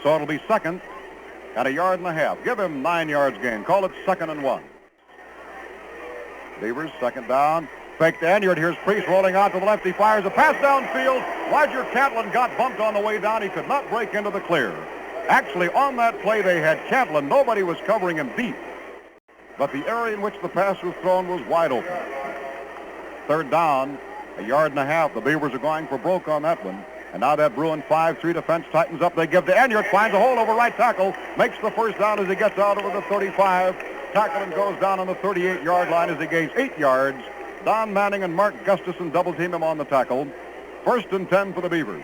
So it'll be 2nd and 1.5 yards. Give him 9 yards gain. Call it 2nd and 1. Beavers, 2nd down. Fake to Enyart. Here's Priest rolling out to the left. He fires a pass downfield. Roger Catlin got bumped on the way down. He could not break into the clear. Actually, on that play, they had Catlin. Nobody was covering him deep. But the area in which the pass was thrown was wide open. 3rd down, 1.5 yards. The Beavers are going for broke on that one. And now that Bruin 5-3 defense tightens up. They give to Enyart. Finds a hole over right tackle. Makes the first down as he gets out over the 35. Tackle and goes down on the 38-yard line as he gains 8 yards. Don Manning and Mark Gustafson double team him on the tackle. 1st and 10 for the Beavers.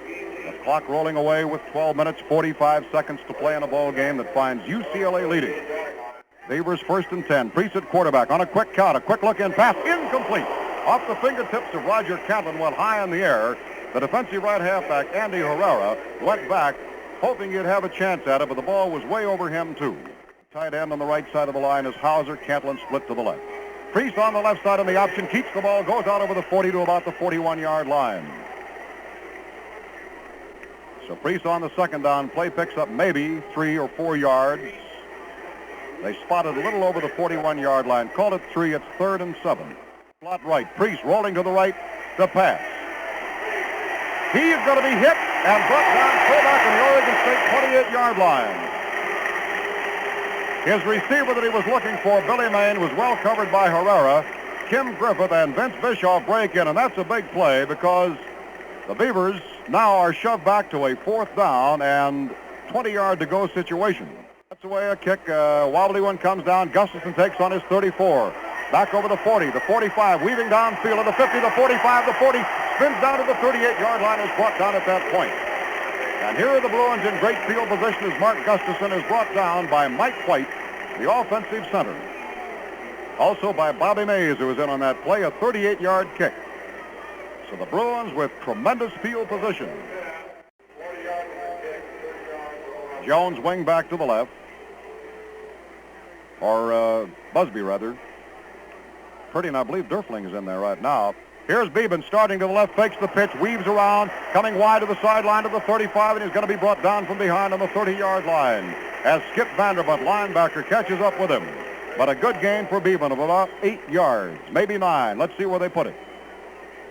The clock rolling away with 12 minutes, 45 seconds to play in a ball game that finds UCLA leading. Beavers 1st and 10. Priest at quarterback on a quick count. A quick look in pass. Incomplete. Off the fingertips of Roger Catlin, went high in the air. The defensive right halfback, Andy Herrera, went back, hoping he'd have a chance at it, but the ball was way over him, too. Tight end on the right side of the line is Hauser. Catlin split to the left. Priest on the left side on the option, keeps the ball, goes out over the 40 to about the 41-yard line. So Priest on the second down play picks up maybe 3 or 4 yards. They spotted a little over the 41-yard line. Called it 3. It's 3rd and 7. Slot right. Priest rolling to the right to pass. He's going to be hit and brought down fullback on the Oregon State 28-yard line. His receiver that he was looking for, Billy Main, was well covered by Herrera. Kim Griffith and Vince Bischoff break in, and that's a big play because the Beavers now are shoved back to a 4th down and 20-yard to go situation. That's the way a kick. Wobbly one comes down. Gustafson takes on his 34. Back over the 40, the 45, weaving downfield at the 50, the 45, the 40, spins down to the 38-yard line, is brought down at that point. And here are the Bruins in great field position as Mark Gustafson is brought down by Mike White, the offensive center. Also by Bobby Mays, who was in on that play, a 38-yard kick. So the Bruins with tremendous field position. Jones wing back to the left. Or Busby, rather. Purdy and I believe Durfling is in there right now. Here's Beban starting to the left, fakes the pitch, weaves around, coming wide to the sideline to the 35, and he's going to be brought down from behind on the 30-yard line as Skip Vanderbunt, linebacker, catches up with him. But a good gain for Beban of about 8 yards, maybe 9. Let's see where they put it.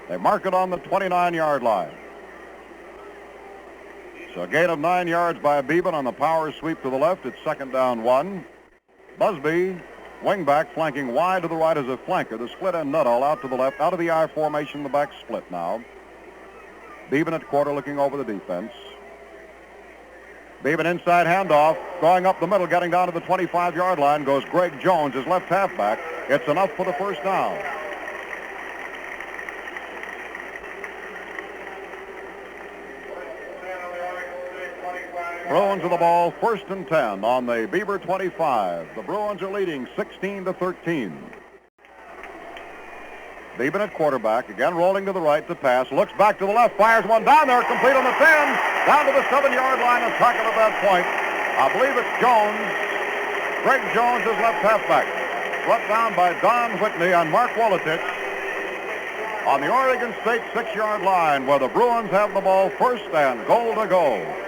They mark it on the 29-yard line. So a gain of 9 yards by Beban on the power sweep to the left. It's 2nd down 1. Busby, wingback, flanking wide to the right as a flanker. The split end Nuttall out to the left, out of the I formation, the back split now. Beban at quarter looking over the defense. Beban inside handoff, going up the middle, getting down to the 25-yard line, goes Greg Jones, his left halfback. It's enough for the 1st down. Bruins with the ball, 1st and 10 on the Beaver 25. The Bruins are leading 16-13. Beban at quarterback, again rolling to the right to pass, looks back to the left, fires one down there, complete on the 10, down to the 7-yard line and tackled at that point. I believe it's Jones, Greg Jones, his left halfback. Brought down by Don Whitney and Mark Woletich on the Oregon State 6-yard line where the Bruins have the ball, 1st and goal to go.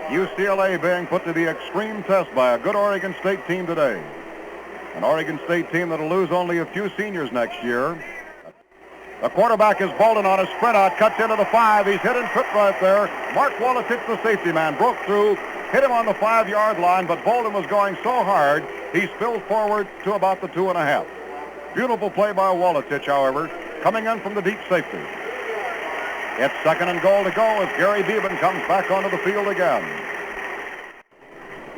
UCLA being put to the extreme test by a good Oregon State team today. An Oregon State team that will lose only a few seniors next year. The quarterback is Bolden on a sprint out, cuts into the 5. He's hit and tripped right there. Mark Woletich, the safety man, broke through, hit him on the 5-yard line, but Bolden was going so hard, he spilled forward to about the 2.5. Beautiful play by Woletich, however, coming in from the deep safety. It's 2nd and goal to go as Gary Beban comes back onto the field again.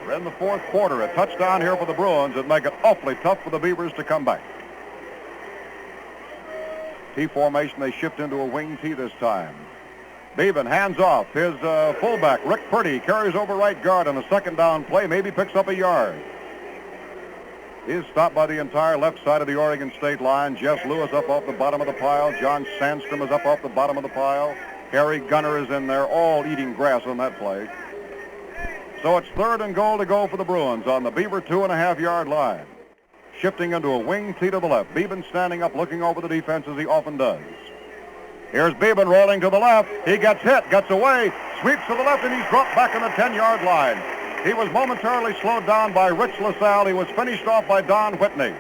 We're in the 4th quarter. A touchdown here for the Bruins would make it awfully tough for the Beavers to come back. T formation, they shift into a wing T this time. Beban hands off. His fullback, Rick Purdy, carries over right guard on a 2nd down play, maybe picks up a yard. He is stopped by the entire left side of the Oregon State line. Jess Lewis up off the bottom of the pile. John Sandstrom is up off the bottom of the pile. Harry Gunner is in there, all eating grass on that play. So it's 3rd and goal to go for the Bruins on the Beaver 2.5-yard line. Shifting into a wing T to the left. Beban standing up, looking over the defense as he often does. Here's Beban rolling to the left. He gets hit, gets away, sweeps to the left, and he's dropped back on the 10-yard line. He was momentarily slowed down by Rich LaSalle. He was finished off by Don Whitney.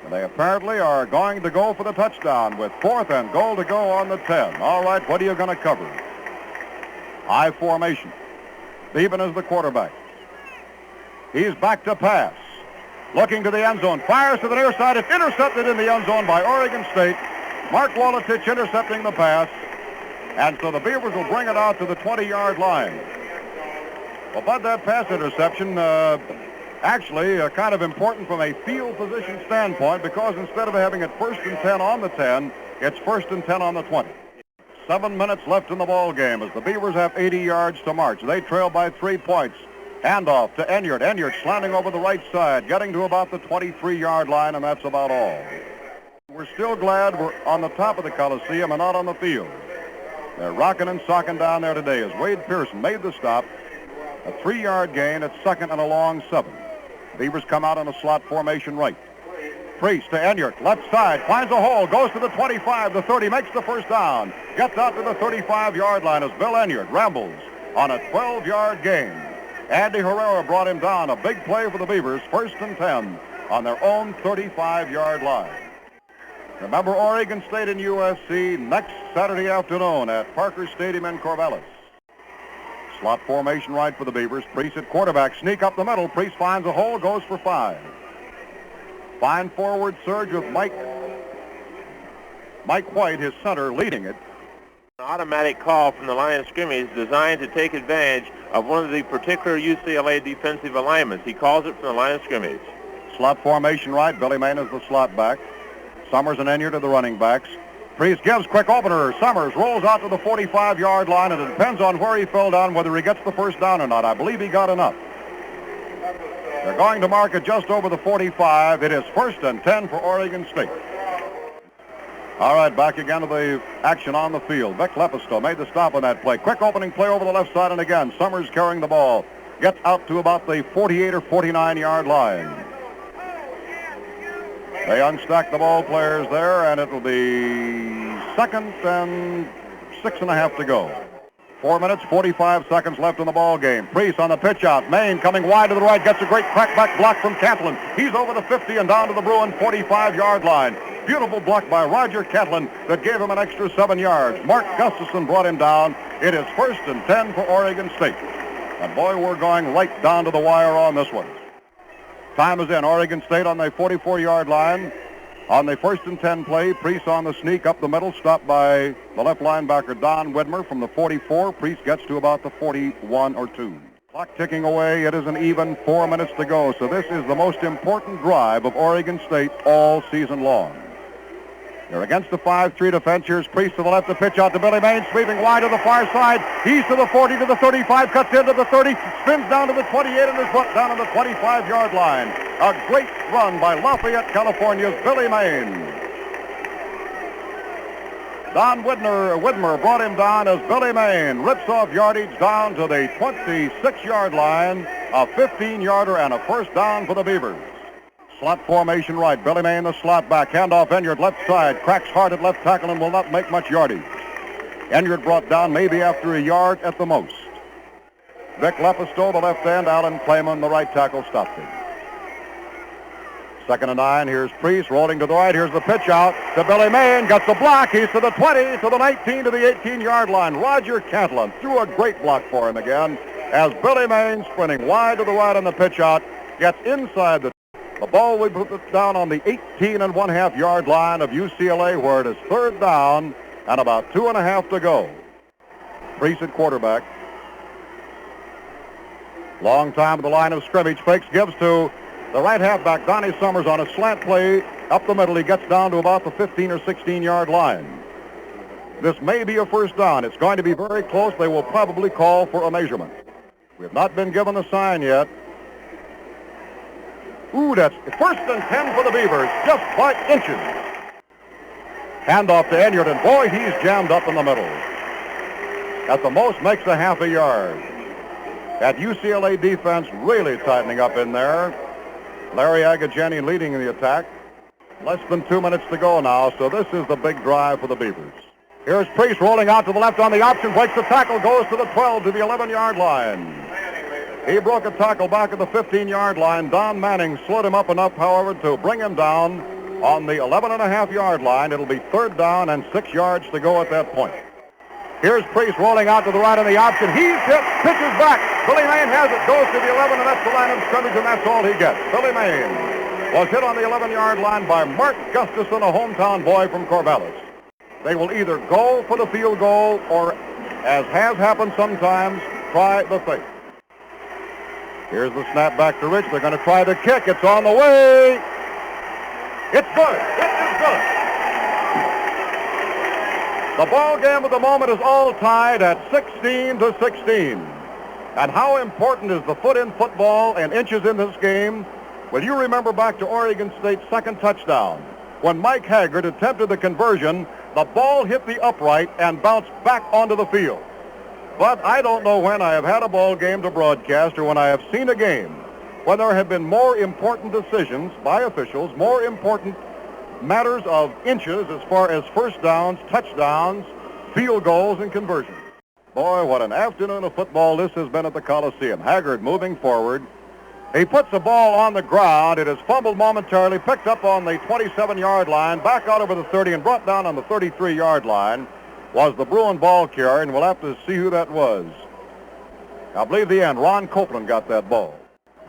And they apparently are going to go for the touchdown with 4th and goal to go on the 10. All right, what are you going to cover? I formation. Beban is the quarterback. He's back to pass. Looking to the end zone. Fires to the near side. It's intercepted in the end zone by Oregon State. Mark Woletich intercepting the pass. And so the Beavers will bring it out to the 20-yard line. Well, Bud, that pass interception actually kind of important from a field position standpoint because instead of having it 1st and 10 on the 10, it's 1st and 10 on the 20. 7 minutes left in the ball game as the Beavers have 80 yards to march. They trail by 3 points. Handoff to Enyart. Enyart slanting over the right side, getting to about the 23-yard line, and that's about all. We're still glad we're on the top of the Coliseum and not on the field. They're rocking and socking down there today as Wade Pearson made the stop. A 3-yard gain at 2nd and a long 7. Beavers come out on a slot formation right. Priest to Enyart, left side, finds a hole, goes to the 25, the 30, makes the first down. Gets out to the 35-yard line as Bill Enyart rambles on a 12-yard gain. Andy Herrera brought him down. A big play for the Beavers, 1st and 10 on their own 35-yard line. Remember Oregon State and USC next Saturday afternoon at Parker Stadium in Corvallis. Slot formation right for the Beavers. Priest at quarterback. Sneak up the middle. Priest finds a hole, goes for 5. Fine forward surge with Mike White, his center, leading it. An automatic call from the line of scrimmage designed to take advantage of one of the particular UCLA defensive alignments. He calls it from the line of scrimmage. Slot formation right. Billy Main is the slot back. Summers and Enyart are the running backs. Priest gives quick opener. Summers rolls out to the 45-yard line, and it depends on where he fell down whether he gets the first down or not. I believe he got enough. They're going to mark it just over the 45. It is 1st and 10 for Oregon State. All right, back again to the action on the field. Vic Lepisto made the stop on that play. Quick opening play over the left side, and again, Summers carrying the ball. Gets out to about the 48 or 49-yard line. They unstack the ball players there, and it will be 2nd and 6.5 to go. 4 minutes, 45 seconds left in the ball game. Priest on the pitch out. Main coming wide to the right, gets a great crackback block from Catlin. He's over the 50 and down to the Bruin 45-yard line. Beautiful block by Roger Catlin that gave him an extra 7 yards. Mark Gustafson brought him down. It is 1st and 10 for Oregon State. And boy, we're going right down to the wire on this one. Time is in. Oregon State on the 44-yard line. On the 1st and 10 play, Priest on the sneak up the middle, stopped by the left linebacker Don Widmer from the 44. Priest gets to about the 41 or 2. Clock ticking away. It is an even 4 minutes to go. So this is the most important drive of Oregon State all season long. They're against the 5-3 defense. Here's Priest to the left, the pitch out to Billy Main, sweeping wide to the far side. He's to the 40, to the 35, cuts into the 30, spins down to the 28, and is brought down to the 25-yard line. A great run by Lafayette, California's Billy Main. Don Widmer brought him down as Billy Main rips off yardage down to the 26-yard line, a 15-yarder and a first down for the Beavers. Slot formation right. Billy Main, the slot back. Handoff Enyart, left side. Cracks hard at left tackle and will not make much yardage. Enyart brought down maybe after a yard at the most. Vic Lepisto, the left end. Alan Clayman, the right tackle, stopped him. 2nd and 9. Here's Priest rolling to the right. Here's the pitch out to Billy Main. Gets the block. He's to the 20, to the 19, to the 18-yard line. Roger Catlin threw a great block for him again as Billy Main, sprinting wide to the right on the pitch out, gets inside the ball will be put down on the 18.5-yard line of UCLA, where it is 3rd down and about 2.5 to go. Priest at quarterback. Long time at the line of scrimmage. Fakes, gives to the right halfback, Donnie Summers, on a slant play up the middle. He gets down to about the 15 or 16-yard line. This may be a first down. It's going to be very close. They will probably call for a measurement. We have not been given the sign yet. Ooh, that's 1st and 10 for the Beavers, just by inches. Handoff to Enyart, and boy, he's jammed up in the middle. At the most, makes a half a yard. That UCLA defense really tightening up in there. Larry Agajani leading the attack. Less than 2 minutes to go now, so this is the big drive for the Beavers. Here's Priest rolling out to the left on the option, breaks the tackle, goes to the 12, to the 11-yard line. He broke a tackle back at the 15-yard line. Don Manning slowed him up enough, however, to bring him down on the 11.5-yard line. It'll be 3rd down and 6 yards to go at that point. Here's Priest rolling out to the right on the option. He's hit, pitches back. Billy Main has it, goes to the 11, and that's the line of scrimmage, and that's all he gets. Billy Main was hit on the 11-yard line by Mark Gustafson, a hometown boy from Corvallis. They will either go for the field goal or, as has happened sometimes, try the fake. Here's the snap back to Rich. They're going to try the kick. It's on the way. It's good. It is good. The ball game at the moment is all tied at 16-16. And how important is the foot in football and inches in this game? Well, you remember back to Oregon State's 2nd touchdown. When Mike Haggard attempted the conversion, the ball hit the upright and bounced back onto the field. But I don't know when I have had a ball game to broadcast or when I have seen a game when there have been more important decisions by officials, more important matters of inches as far as first downs, touchdowns, field goals, and conversions. Boy, what an afternoon of football this has been at the Coliseum. Haggard moving forward. He puts the ball on the ground. It is fumbled momentarily, picked up on the 27-yard line, back out over the 30, and brought down on the 33-yard line was the Bruin ball carrier, and we'll have to see who that was. I believe the end. Ron Copeland got that ball.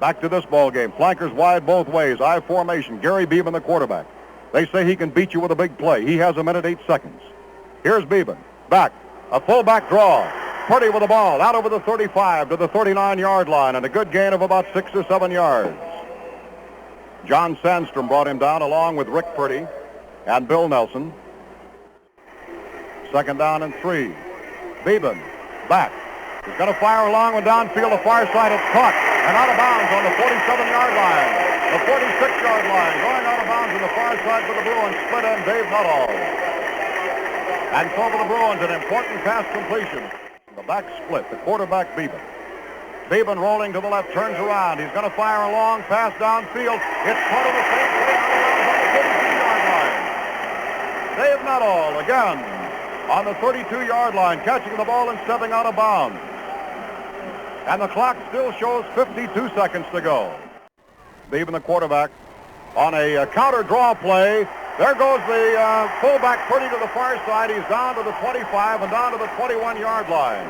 Back to this ball game. Flankers wide both ways. I formation. Gary Beban, the quarterback. They say he can beat you with a big play. He has a minute 8 seconds. Here's Beban. Back. A fullback draw. Purdy with the ball out over the 35 to the 39-yard line, and a good gain of about 6 or 7 yards. John Sandstrom brought him down along with Rick Purdy and Bill Nelson. Second down and 3. Beban back. He's going to fire a long one downfield, the far side. It's caught and out of bounds on the 47-yard line. The 46-yard line going out of bounds on the far side for the Bruins. Split end Dave Nuttall. And so for the Bruins, an important pass completion. The back split, the quarterback Beban. Beban rolling to the left, turns around. He's going to fire a long pass downfield. It's caught on the same place on the 32-yard line. Dave Nuttall again on the 32-yard line, catching the ball and stepping out of bounds. And the clock still shows 52 seconds to go. Beban, the quarterback, on a counter draw play. There goes the fullback Purdy to the far side. He's down to the 25 and down to the 21-yard line.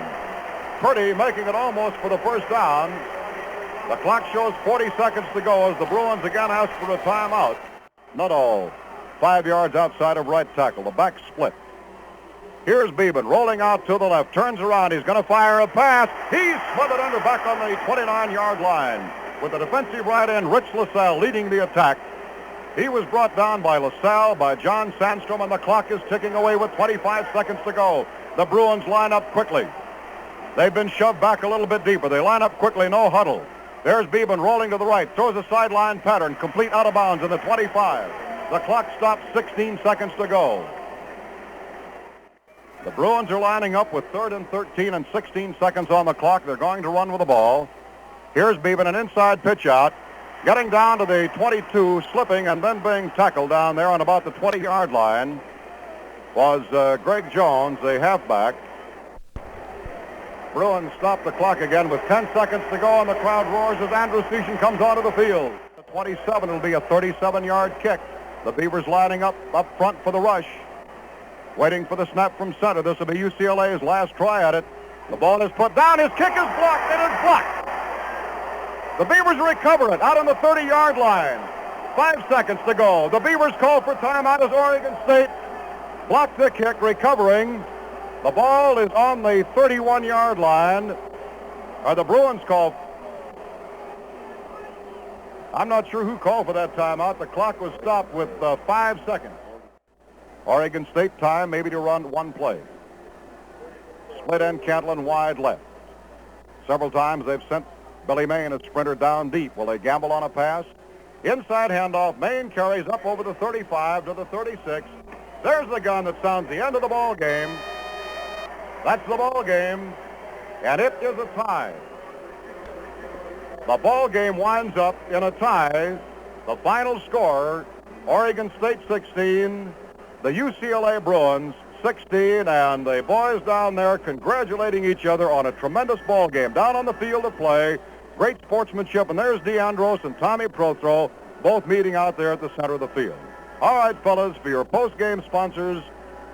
Purdy making it almost for the first down. The clock shows 40 seconds to go as the Bruins again ask for a timeout. Nuttall, 5 yards outside of right tackle. The back split. Here's Beban rolling out to the left. Turns around. He's going to fire a pass. He's smothered under back on the 29-yard line with the defensive right end, Rich LaSalle, leading the attack. He was brought down by LaSalle, by John Sandstrom, and the clock is ticking away with 25 seconds to go. The Bruins line up quickly. They've been shoved back a little bit deeper. They line up quickly, no huddle. There's Beban rolling to the right, throws a sideline pattern, complete out of bounds in the 25. The clock stops, 16 seconds to go. The Bruins are lining up with 3rd and 13 and 16 seconds on the clock. They're going to run with the ball. Here's Beban, an inside pitch out. Getting down to the 22, slipping and then being tackled down there on about the 20-yard line was Greg Jones, the halfback. Bruins stop the clock again with 10 seconds to go, and the crowd roars as Andros comes onto the field. The 27 will be a 37-yard kick. The Beavers lining up front for the rush. Waiting for the snap from center. This will be UCLA's last try at it. The ball is put down. His kick is blocked. It is blocked. The Beavers recover it out on the 30-yard line. 5 seconds to go. The Beavers call for timeout as Oregon State blocked the kick, recovering. The ball is on the 31-yard line. The Bruins call. I'm not sure who called for that timeout. The clock was stopped with 5 seconds. Oregon State time maybe to run one play. Split end Cantlin wide left. Several times they've sent Billy Main, a sprinter, down deep. Will they gamble on a pass? Inside handoff. Main carries up over the 35 to the 36. There's the gun that sounds the end of the ball game. That's the ball game, and it is a tie. The ball game winds up in a tie. The final score, Oregon State 16, the UCLA Bruins 16, and the boys down there congratulating each other on a tremendous ball game down on the field of play. Great sportsmanship, and there's Dee Andros and Tommy Prothro both meeting out there at the center of the field. All right, fellas, for your post-game sponsors,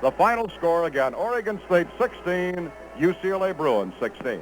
the final score again, Oregon State 16, UCLA Bruins 16.